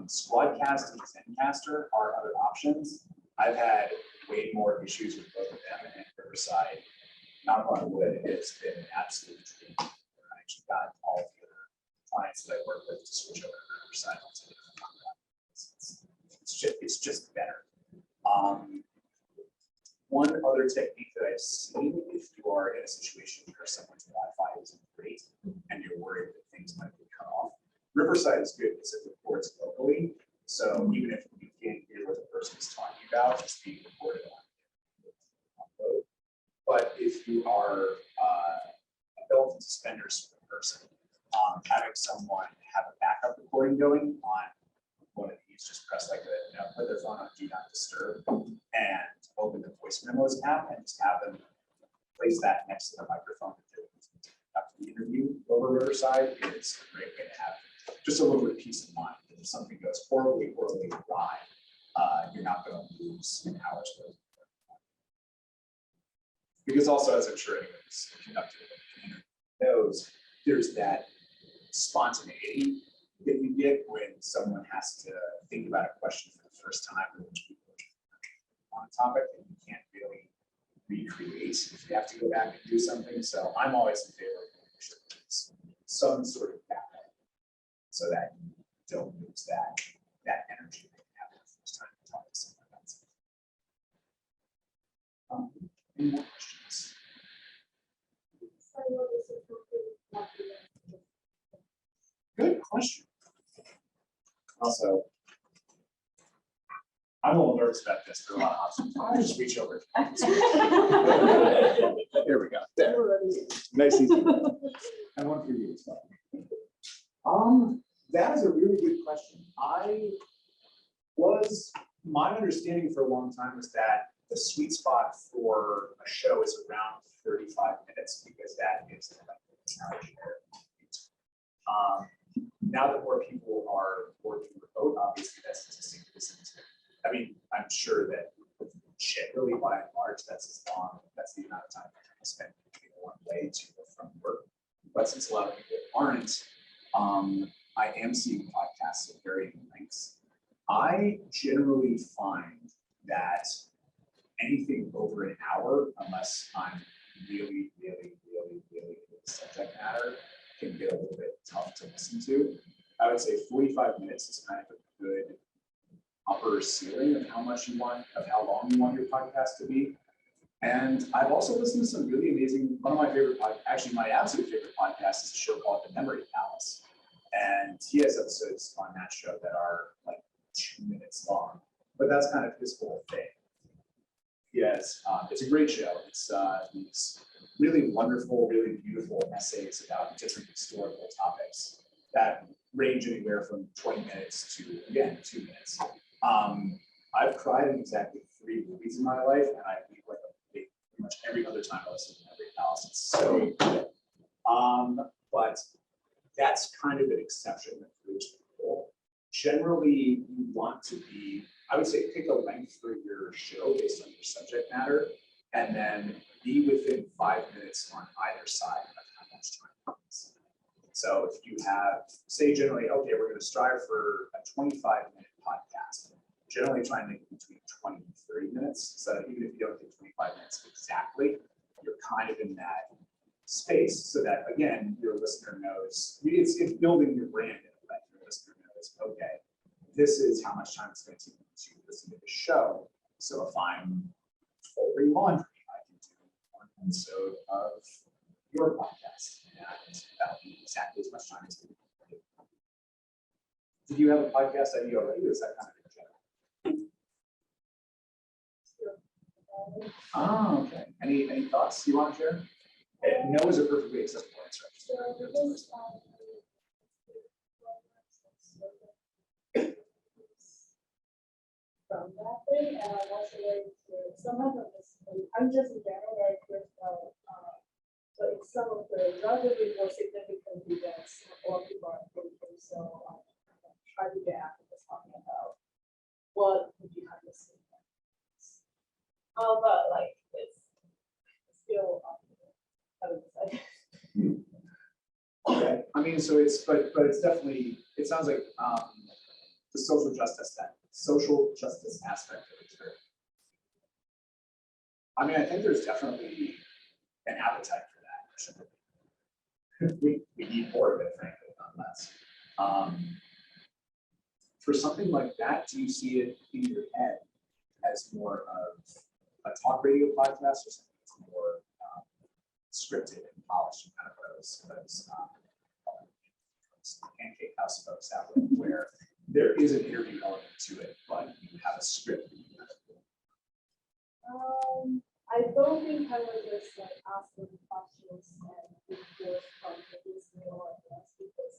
Squadcast and Zencaster are other options. I've had way more issues with both of them, and Riverside, knock on wood, it's been an absolute dream. I actually got all of the other clients that I work with to switch over to Riverside. It's just better. One other technique that I've seen, if you are in a situation where someone's Wi-Fi isn't great and you're worried that things might be cut off, Riverside is good because it records locally. So So even if you can't hear what the person is talking about, it's being recorded on. But if you are a belt and suspenders person, having someone have a backup recording going on one of these, just press like put their phone on do not disturb and open the voice memos app and just have them place that next to the microphone after the interview over Riverside. It's a great way to have just a little bit of peace of mind. If something goes horribly awry, you're not going to lose an hour's worth. Because also, as I'm sure anyone who's conducted an interview knows, there's that spontaneity that you get when someone has to think about a question for the first time on a topic and you can't really recreate if you have to go back and do something. So I'm always in favor of making sure there's some sort of backup so that you don't lose that energy that you have the first time you talk to someone about something. Any more questions? Good question. Also, I'm a little nervous about this. There are a lot of options. I'll just reach over. There we go. There. Nice easy. And one for you as well. That is a really good question. My understanding for a long time was that the sweet spot for a show is around 35 minutes because that is like an hour share. Now that more people are working remote, obviously that's statistic isn't. I mean, I'm sure that generally by and large, that's the amount of time I spend between one way to or from work. But since a lot of people aren't, I am seeing podcasts of varying lengths. I generally find that anything over an hour, unless I'm really into the subject matter, can get a little bit tough to listen to. I would say 45 minutes is kind of a good upper ceiling of how long you want your podcast to be. And I've also listened to some really amazing, one of my favorite actually my absolute favorite podcast is a show called The Memory Palace. And he has episodes on that show that are like 2 minutes long, but that's kind of his whole thing. Yes, it's a great show. It's these really wonderful, really beautiful essays about different historical topics that range anywhere from 20 minutes to, again, 2 minutes. I've cried in exactly 3 movies in my life, and I think like pretty much every other time I listen to Memory Palace. It's so good. But that's kind of an exception that proves the rule. Generally, you want to be, I would say, pick a length for your show based on your subject matter, and then be within 5 minutes on either side of how much time it is. So if you have, say generally, okay, we're going to strive for a 25-minute podcast, generally try and make it between 20 and 30 minutes. So even if you don't get 25 minutes exactly, you're kind of in that space so that, again, your listener knows, it's building your brand in a way. Your listener knows, okay, this is how much time it's going to take to listen to the show. So if I'm folding laundry, I can do one episode of your podcast, and that'll be exactly as much time as it will. Did you have a podcast idea already, or is that kind of in general? Oh, okay. Any thoughts you want to share? No is a perfectly accessible answer. From that thing, and I'm also very curious. Some of them is, I'm just in general very curious about, like some of the relatively more significant events, a lot of people are thinking, so try to get activists talking about what would you have to say. But like it's still, I would say. Okay, I mean, so it's, but it's definitely, it sounds like the social justice aspect of it too. I mean, I think there's definitely an appetite for that. We need more of it, frankly, not less. For something like that, do you see it in your head as more of a talk radio podcast or something that's more scripted and polished, kind of those pancake house folks out there, where there is an interview element to it, but you have a script. I don't think I would just like ask them questions and be forced from this real yes because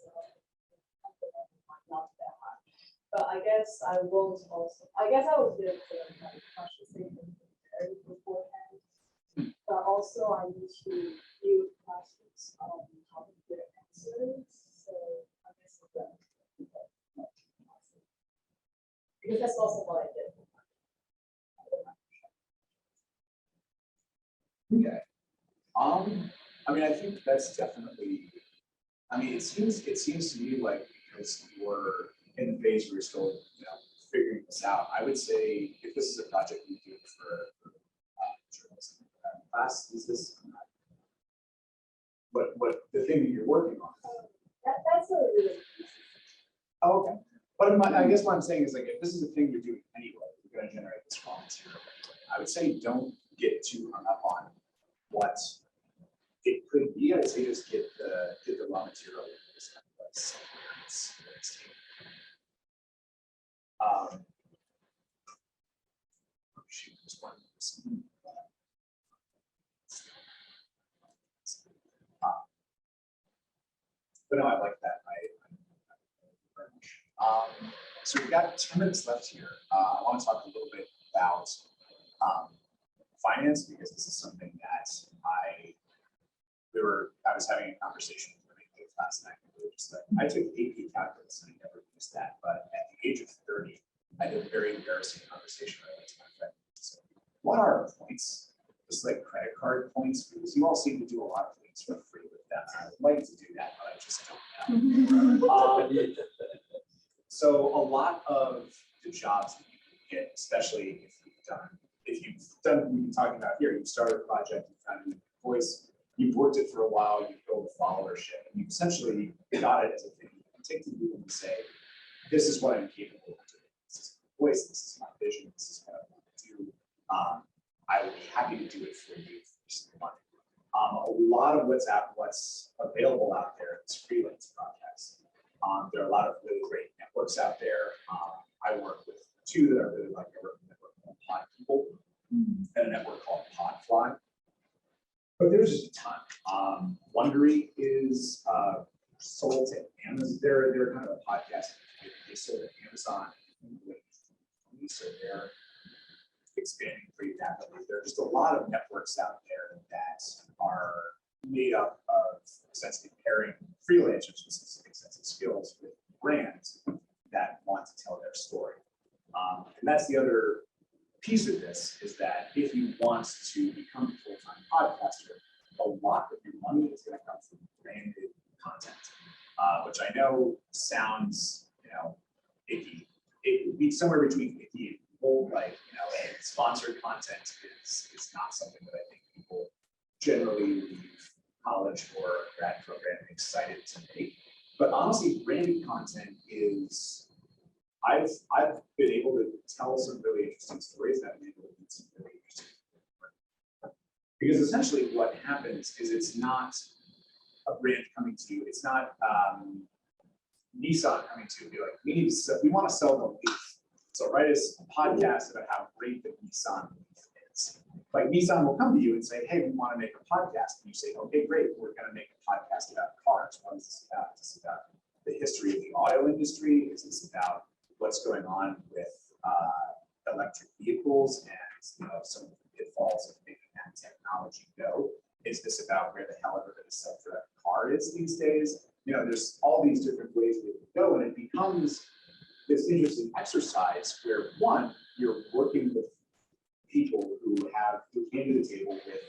not that much. But I guess I won't also, I guess I would give them like questions they can prepare beforehand. But also I need to view questions on how to get answers. So I guess that. Because that's also what I did. Okay. I mean, I think that's definitely, I mean, it seems to me like because you're in the phase where you're still, figuring this out, I would say if this is a project you do for journalism class, is this what the thing that you're working on? That's a really. Oh, okay. But I guess what I'm saying is like, if this is a thing you're doing anyway, you're gonna generate this raw material. I would say don't get too hung up on what it could be. I'd say just get the raw material. This kind of like somewhere it's taken. Shoot, this one. But no, I like that. Very much. So we've got 10 minutes left here. I want to talk a little bit about finance because this is something that I was having a conversation with my last night. We were just like, I took AP calculus and I never used that, but at the age of 30, I had a very embarrassing conversation I went to my friend. So, what are points? Just like credit card points, because you all seem to do a lot of things for free with them. I would like to do that, but I just don't know. So a lot of the jobs that you can get, especially if you've done what we've been talking about here, you've started a project, you've found a new voice, you've worked it for a while, you've built a followership, and you've essentially got it as a thing you can take to people and say, this is what I'm capable of doing. This is my voice, this is my vision, this is what I want to do. I would be happy to do it for you for some money. A lot of what's available out there is freelance projects. There are a lot of really great networks out there. I work with two that I really like. I work with a network called Pod People and a network called Podfly. But there's just a ton. Wondery is sold to Amazon. They're kind of a podcast. They sold to Amazon. So they're expanding pretty rapidly. There are just a lot of networks out there that are made up of essentially pairing freelancers with specific sets of skills with brands that want to tell their story. And that's the other piece of this is that if you want to become a full-time podcaster, a lot of your money is going to come from branded content, which I know sounds, icky. It would be somewhere between icky and cool, like, and sponsored content is not something that I think people generally leave college or a grad program excited to make. But honestly, branded content is, I've been able to tell some really interesting stories that made some really interesting work. Because essentially what happens is it's not a brand coming to you, it's not Nissan coming to you and be like, we want to sell the Leaf. So write us a podcast about how great the Nissan Leaf is. Like Nissan will come to you and say, hey, we want to make a podcast. And you say, okay, great, we're going to make a podcast about cars. What is this about? Is this about the history of the auto industry? Is this about what's going on with electric vehicles and some of the pitfalls of making that technology go? Is this about where the hell ever the self-driving car is these days? There's all these different ways that we go, and it becomes this interesting exercise where one, you're working with people who came to the table with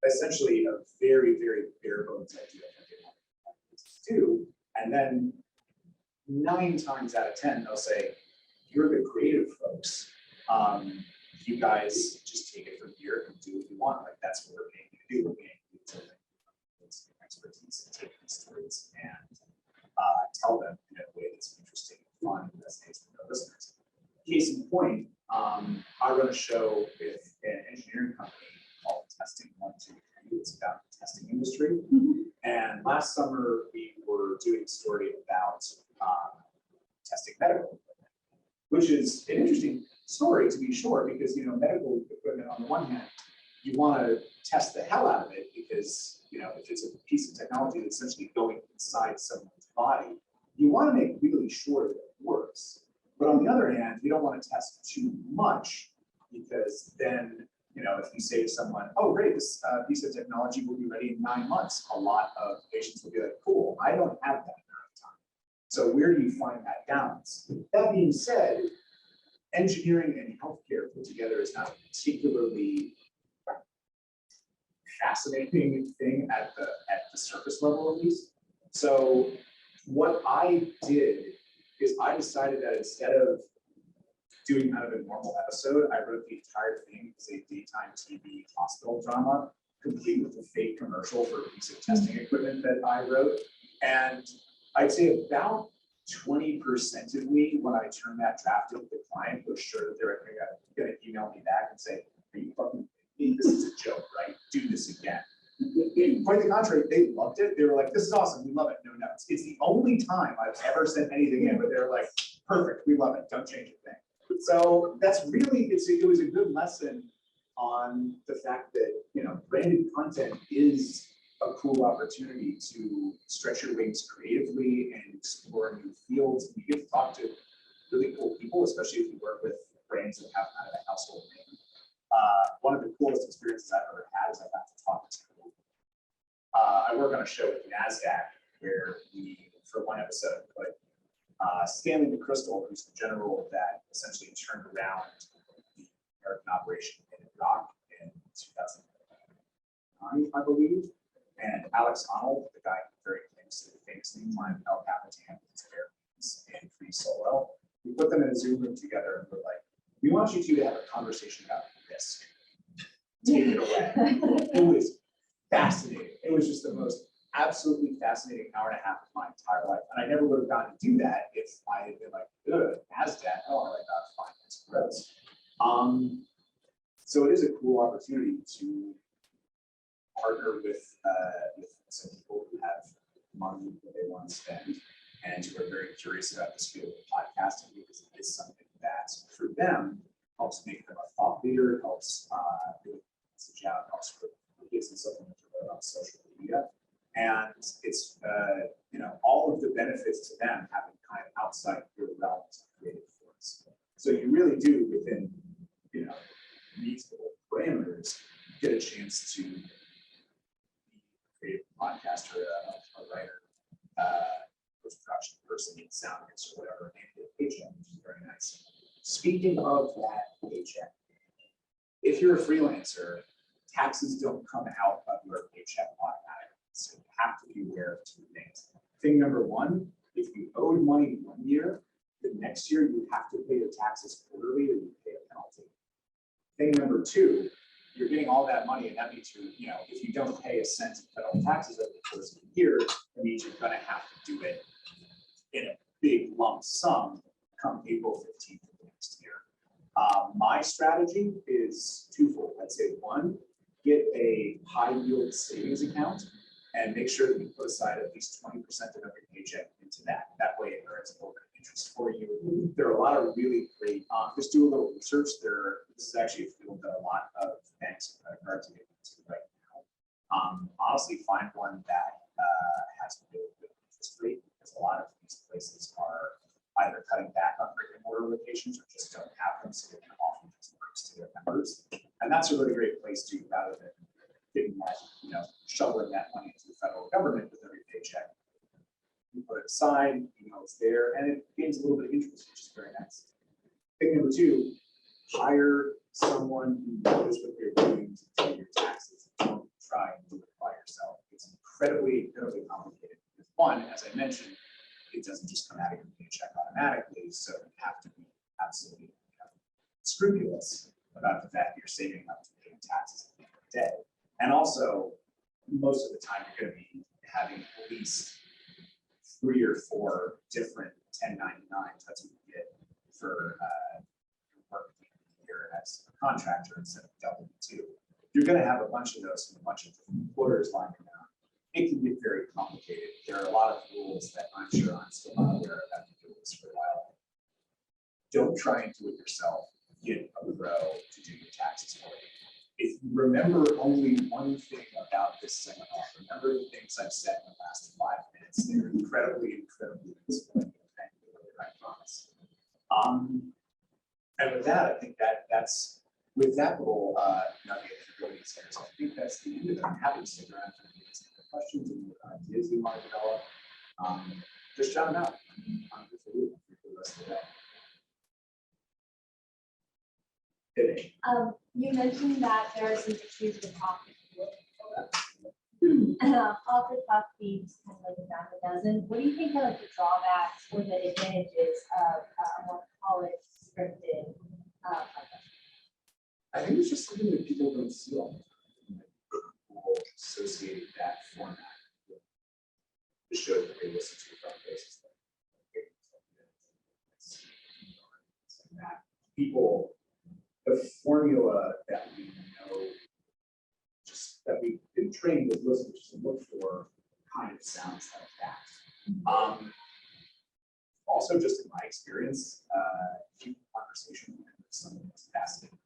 essentially a very, very bare bones idea of what they want to do. And then 9 times out of 10, they'll say, you're the creative folks. You guys just take it from here and do what you want. Like that's what we're paying you to do. We're paying you to expertise and take these stories and tell them in a way that's interesting and fun and resonates with their listeners. Case in point, I run a show with an engineering company called Testing 123. It's about the testing industry. And last summer we were doing a story about testing medical equipment, which is an interesting story to be sure, because, you know, medical equipment on the one hand, you want to test the hell out of it because, you know, if it's a piece of technology that's essentially going inside someone's body, you want to make really sure that it works. But on the other hand, you don't want to test too much, because then, you know, if you say to someone, oh, great, this piece of technology will be ready in 9 months, a lot of patients will be like, cool, I don't have that amount of time. So where do you find that balance? That being said, engineering and healthcare put together is not a particularly fascinating thing at the surface level, at least. So what I did is I decided that instead of doing kind of a normal episode, I wrote the entire thing as a daytime TV hospital drama, complete with a fake commercial for a piece of testing equipment that I wrote. And I'd say about 20% of me, when I turned that draft into the client, was sure that they were going to email me back and say, are you fucking kidding me? This is a joke, right? Do this again. Quite the contrary, they loved it. They were like, this is awesome. We love it. No notes. It's the only time I've ever sent anything in, but they're like, perfect. We love it. Don't change a thing. So that's really, it was a good lesson on the fact that, you know, branded content is a cool opportunity to stretch your wings creatively and explore new fields. And you get to talk to really cool people, especially if you work with brands that have kind of a household name. One of the coolest experiences I've ever had is I got to talk to, I work on a show with NASDAQ where we, for one episode, put Stanley McChrystal, who's the general that essentially turned around the American operation in Iraq in 2009, I believe. And Alex Honnold, the guy very famously climbed El Capitan with his airplanes and Free Solo. We put them in a Zoom room together and we're like, we want you two to have a conversation about risk. Take it away. It was fascinating. It was just the most absolutely fascinating hour and a half of my entire life. And I never would have gotten to do that if I had been like, good, NASDAQ, oh, I like that, finance, gross. So it is a cool opportunity to partner with some people who have money that they want to spend and who are very curious about this field of podcasting, because it is something that for them helps make them a thought leader, helps really message out, helps give some supplement on social media. And it's, you know, all of the benefits to them happen kind of outside your realms of creative force. So you really do, within, you know, reasonable parameters, get a chance to be a creative podcaster, a writer, post-production person, sound mix or whatever, and get a paycheck, which is very nice. Speaking of that paycheck, if you're a freelancer, taxes don't come out of your paycheck automatically. So you have to be aware of two things. Thing number one, if you owed money 1 year, the next year you have to pay your taxes quarterly or you pay a penalty. Thing number two, you're getting all that money, and that means you know, if you don't pay a cent of federal taxes over the course of a year, that means you're going to have to do it in a big lump sum come April 15th of the next year. My strategy is twofold. I'd say one, get a high yield savings account and make sure that you put aside at least 20% of every paycheck into that. That way it earns a little bit of interest for you. There are a lot of really great, just do a little research there. This is actually a field that a lot of banks and credit cards are getting into right now. Honestly, find one that has a really good interest rate, because a lot of these places are either cutting back on brick and mortar locations or just don't have them, so they can offer these perks to their members. And that's a really great place to, rather than getting that, you know, shoveling that money into the federal government with every paycheck. You put it aside, you know it's there, and it gains a little bit of interest, which is very nice. Thing number two, hire someone who knows what they're doing to pay your taxes. Don't try and do it by yourself. It's incredibly complicated. Because one, as I mentioned, it doesn't just come out of your paycheck automatically, so you have to be absolutely scrupulous about the fact that you're saving up to pay taxes at the end of the day. And also, most of the time, you're going to be having at least 3 or 4 different 1099s. That's what you get for your work here as a contractor instead of W-2. You're going to have a bunch of those from a bunch of different employers lying around. It can get very complicated. There are a lot of rules that I'm sure I'm still not aware of that to do with this for a while. Don't try and do it yourself. Get a pro to do your taxes for you. If you remember only one thing about this seminar, remember the things I've said in the last 5 minutes. They're incredibly inspiring. I promise. And with that, I think that's with that little nugget that everybody shares. I think that's the end of it. I'm happy to stick around for any questions and ideas you want to develop. Just shout them out. I'm good for you for the rest of the day. Kidding. You mentioned that there are some issues with off the cuff beats kind of like a dime a dozen. What do you think are like the drawbacks or the advantages of a more college scripted podcast? I think it's just something that people don't see all the time. People associate that format with the show that they listen to from places like that. People, the formula that we know, just that we've been trained as listeners to look for, kind of sounds like that. Also, just in my experience, keep conversation with someone that's fascinating.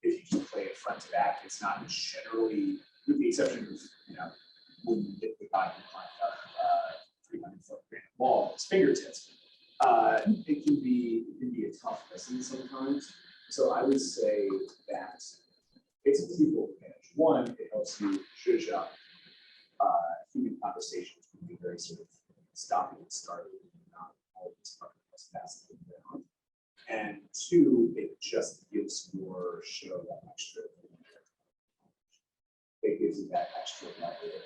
If you just play it front to back, it's not generally, with the exception of, when you get the guy behind a 300-foot granite wall, his fingertips, it can be a tough listen sometimes. So I would say that it's a twofold advantage. One, it helps you zhuzh up human conversations can be very sort of stopping and starting, not always as fast as they are. And two, it just gives your show that extra. It gives you that extra level of.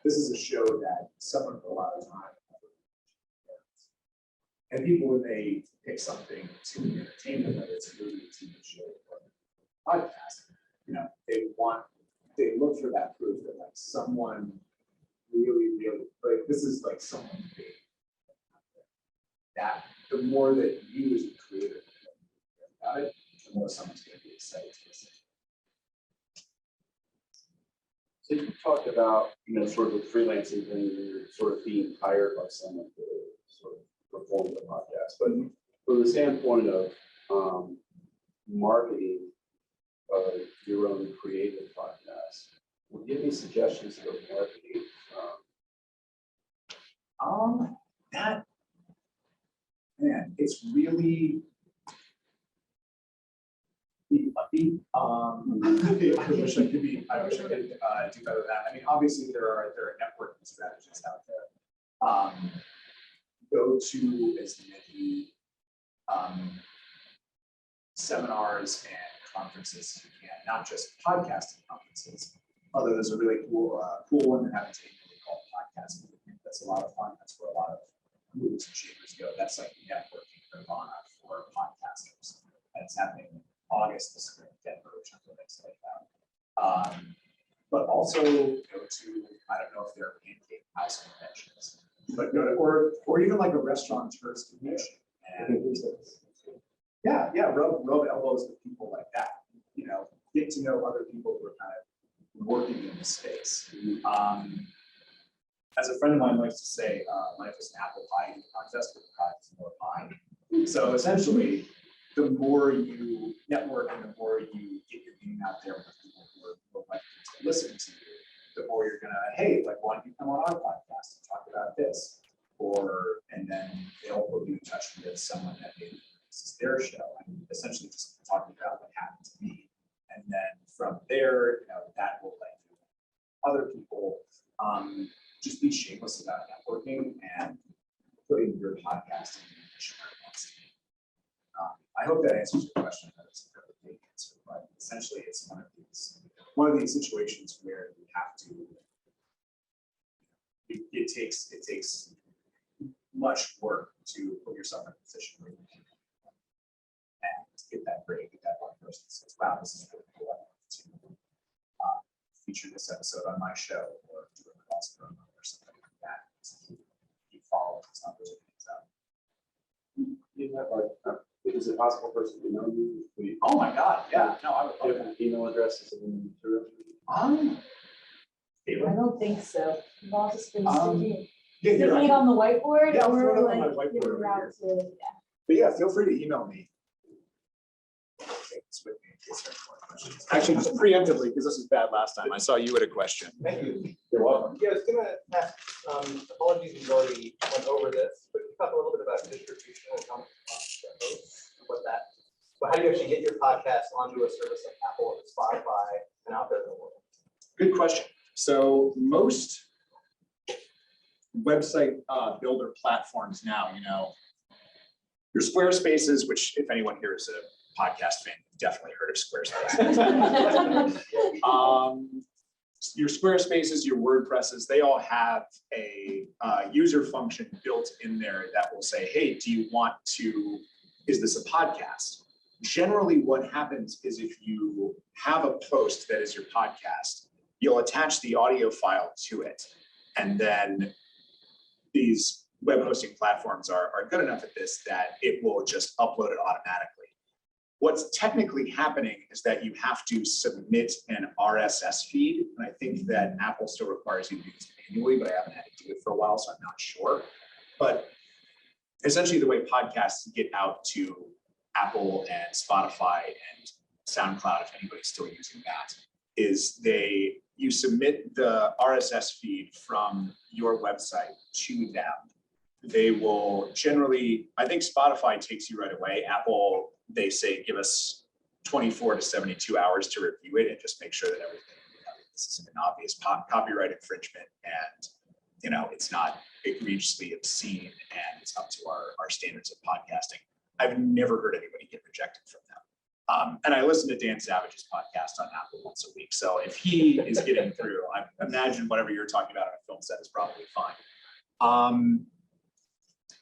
This is a show that someone put a lot of time. And people, when they pick something to entertain them, whether it's a movie, a TV show, or a podcast, they look for that proof that like someone really, like this is like someone big. That the more that you as a creator about it, the more someone's going to be excited to listen. So you talked about, sort of the freelancing thing, you're sort of being hired by someone to sort of perform the podcast. But from the standpoint of marketing your own creative podcast, would you give me suggestions for marketing? It's really be upbeat. I wish I could do better than that. I mean, obviously there are networking strategies out there. Go to as many seminars and conferences as you can, not just podcasting conferences. Although there's a really cool one that happens annually called Podcasting. That's a lot of fun. That's where a lot of moves and shapers go. That's like networking nirvana for podcasters. That's happening in August this spring in Denver, which I'm really excited about. But also go to, I don't know if there are pancake house conventions, but go to, or even like a restaurateur's convention. And rub elbows with people like that. Get to know other people who are kind of working in the space. As a friend of mine likes to say, life is an apple pie eating contest, but the pie is more pie. So essentially, the more you network and the more you get your name out there with people who are more likely to listen to you, the more you're gonna, hey, like, why don't you come on our podcast and talk about this? And then they'll put you in touch with someone that maybe this is their show. I mean, essentially just talking about what happened to me. And then from there, that will let you other people just be shameless about networking and putting your podcast in the mission. I hope that answers your question. That's a really big answer, but essentially it's one of these situations where you have to, it takes much work to put yourself in a position where you can and get that break, get that one person that says, wow, this is really cool. I want to feature this episode on my show or do a cross promo or something like that. So keep following these opportunities out. You have like is it possible for us to email you? We Oh my God, yeah, no, I would love that. have email addresses in the material. Um. I Caitlin? don't think so. We've all just been Um, sticking, Yeah, here, I sticking it can- on the whiteboard Yeah, I'll throw or it up on my like whiteboard giving over out to, yeah. But yeah, feel free to email me. Take this with me in case there are more questions. Actually, just preemptively, because this is bad last time, I saw you had a question. Thank you. You're welcome. Yeah, I was gonna ask, apologies, we've already went over this, but can you talk a little bit about distribution and how much costs that hosts, and what that, but how do you actually get your podcast onto a service like Apple and Spotify and out there in the world? Good question. So most website builder platforms now, your Squarespaces, which if anyone here is a podcast fan, you've definitely heard of Squarespace. Your Squarespaces, your WordPresses, they all have a user function built in there that will say, hey, is this a podcast? Generally, what happens is if you have a post that is your podcast, you'll attach the audio file to it. And then these web hosting platforms are good enough at this that it will just upload it automatically. What's technically happening is that you have to submit an RSS feed. And I think that Apple still requires you to do this manually, but I haven't had to do it for a while, so I'm not sure. But essentially the way podcasts get out to Apple and Spotify and SoundCloud, if anybody's still using that, is you submit the RSS feed from your website to them. They will generally, I think Spotify takes you right away. Apple, they say, give us 24 to 72 hours to review it and just make sure that everything, this isn't an obvious copyright infringement and, it's not egregiously obscene and it's up to our standards of podcasting. I've never heard anybody get rejected from them. And I listen to Dan Savage's podcast on Apple once a week. So if he is getting through, I imagine whatever you're talking about on a film set is probably fine.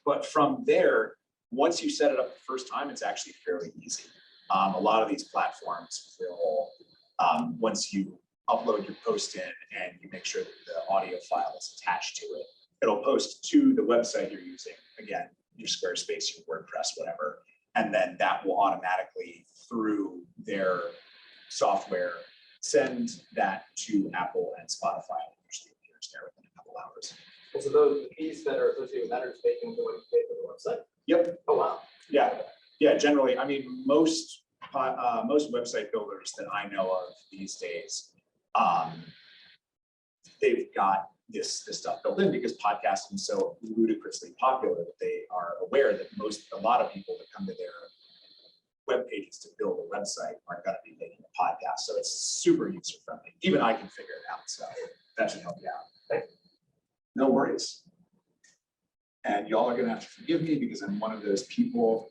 But from there, once you set it up the first time, it's actually fairly easy. A lot of these platforms will, once you upload your post in and you make sure that the audio file is attached to it, it'll post to the website you're using. Again, your Squarespace, your WordPress, whatever. And then that will automatically, through their software, send that to Apple and Spotify. It usually appears there within a couple hours. And so those fees that are associated with that are taken to what you pay for the website? Yep. Oh, wow. Yeah. Generally, I mean, most website builders that I know of these days, they've got this stuff built in because podcasting is so ludicrously popular that they are aware that a lot of people that come to their web pages to build a website aren't going to be making a podcast. So it's super user friendly. Even I can figure it out. So that should help you out. Thank you. No worries. And y'all are going to have to forgive me because I'm one of those people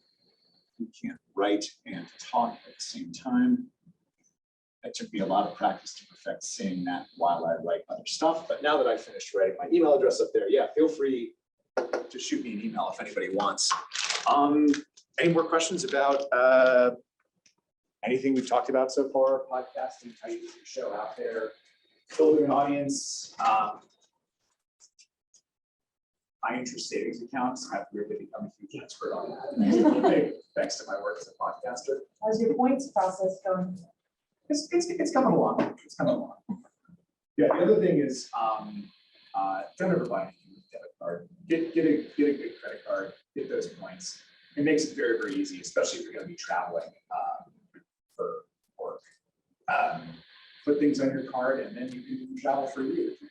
who can't write and talk at the same time. It took me a lot of practice to perfect saying that while I write other stuff. But now that I've finished writing my email address up there, yeah, feel free to shoot me an email if anybody wants. Any more questions about anything we've talked about so far? Podcasting, how you get your show out there, building an audience, high interest savings accounts. I've really become a huge expert on that. Thanks to my work as a podcaster. How's your points process going? It's coming along. It's coming along. Yeah, the other thing is, don't ever buy anything with a debit card. Get a good credit card, get those points. It makes it very, very easy, especially if you're going to be traveling for work. Put things on your card and then you can travel for you. If you